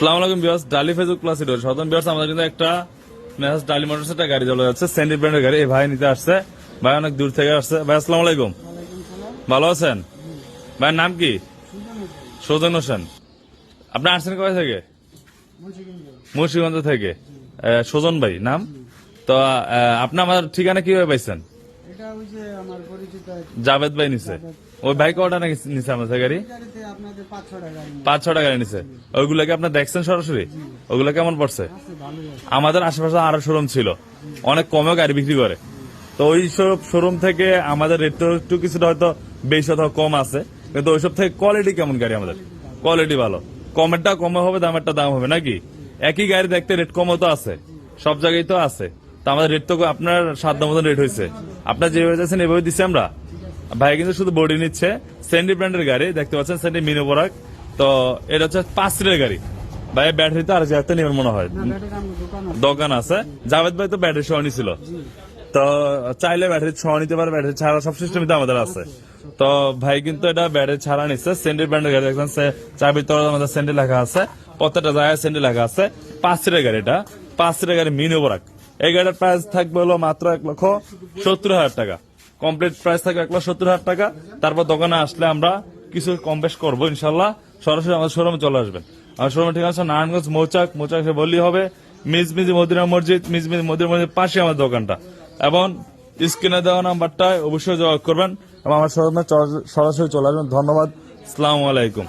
আসসালামু আলাইকুম ভিউয়ার্স, ডালি ফেসবুক ক্লাস ভিডিও সাধারণ ভিউয়ার্স, আমাদের কিন্তু একটা মেসাজ ডালি মোটরস একটা গাড়ি চলে যাচ্ছে, স্যান্ডি ব্র্যান্ডের গাড়ি। এই ভাই নিতে আসছে, ভাই অনেক দূর থেকে আসছে। ভাই আসসালামু আলাইকুম, ভালো আছেন? ভাইয়ের নাম কি? সুজন হোসেন। আপনি আসছেন কোথায় থেকে? মুন্সিগঞ্জ থেকে। সুজন ভাই নাম তো। আপনি আমার ঠিকানা কিভাবে পাইছেন? এটা ওই যে আমার পরিচিত জাভেদ ভাই নিছে। ওই ভাই কটা নিছে আমাদের গাড়ি? গাড়িতে আপনাদের 5-6টা গাড়ি 5-6টা গাড়ি নিছে। ওইগুলাকে আপনার দেখছেন সরাসরি? ওগুলা কেমন পড়ছে? আছে, ভালোই আছে। আমাদের আশেপাশে আরো শোরুম ছিল, অনেক কমে গাড়ি বিক্রি করে। তো ওই সব শোরুম থেকে আমাদের রেট একটু কিছুটা হয়তো বেশি অথবা কম আছে, কিন্তু ওইসব থেকে কোয়ালিটি কেমন গাড়ি আমাদের? কোয়ালিটি ভালো। কমেরটা কমে হবে, দামেরটা দাম হবে নাকি? একই গাড়ি দেখতে রেট কমও তো আছে, সব জায়গায় তো আছে। তো আমাদের রেট তো আপনার সাধ্য মতন রেট হয়েছে। আপনার যেভাবে যাচ্ছেন এভাবে দিচ্ছি আমরা। ভাই কিন্তু শুধু বডি নিচ্ছে। স্যান্ডি ব্র্যান্ডের গাড়ি দেখতে পাচ্ছেন, স্যান্ডি মিনি বোরাক। তো এটা হচ্ছে 5 সিটের গাড়ি। ভাই ব্যাটারি তো আর যাতে নেবেন মনে হয়, না, ব্যাটারি আমার দোকান আছে। দোকান আছে। জাভেদ ভাই তো ব্যাটারি সহ নিছিল, তো চাইলে ব্যাটারি সহ নিতে পারে, ব্যাটারি ছাড়া সব সিস্টেমই তো আমাদের আছে। তো ভাই কিন্তু এটা ব্যাটারি ছাড়া নিচ্ছে। স্যান্ডি ব্র্যান্ডের গাড়ি দেখছেন, চাবির তলায় আমাদের স্যান্ডি লেখা আছে, প্রত্যেকটা জায়গায় স্যান্ডি লেখা আছে। 5 সিটের গাড়ি, এটা 5 সিটের গাড়ি মিনি বোরাক। এই গাড়ির প্রাইস থাকবে হলো মাত্র 1,70,000 টাকা। কমপ্লিট প্রাইস থাকবে 1,70,000 টাকা। তারপর দোকানে আসলে আমরা কিছু কম বেশ করবো ইনশাল্লাহ। সরাসরি আমাদের শোরুমে চলে আসবেন। আমার শোরুমের ঠিকানা আছে নারায়ণগঞ্জ মৌচাক এসে বললেই হবে। মিজমিজি মদিনা মসজিদ, মিজমিজি মদিনা মসজিদ পাশে আমার দোকানটা। এবং স্ক্রিনে দেওয়া নাম্বারটায় অবশ্যই যোগাযোগ করবেন এবং আমার শোরুমে সরাসরি চলে আসবেন। ধন্যবাদ, আসসালামু আলাইকুম।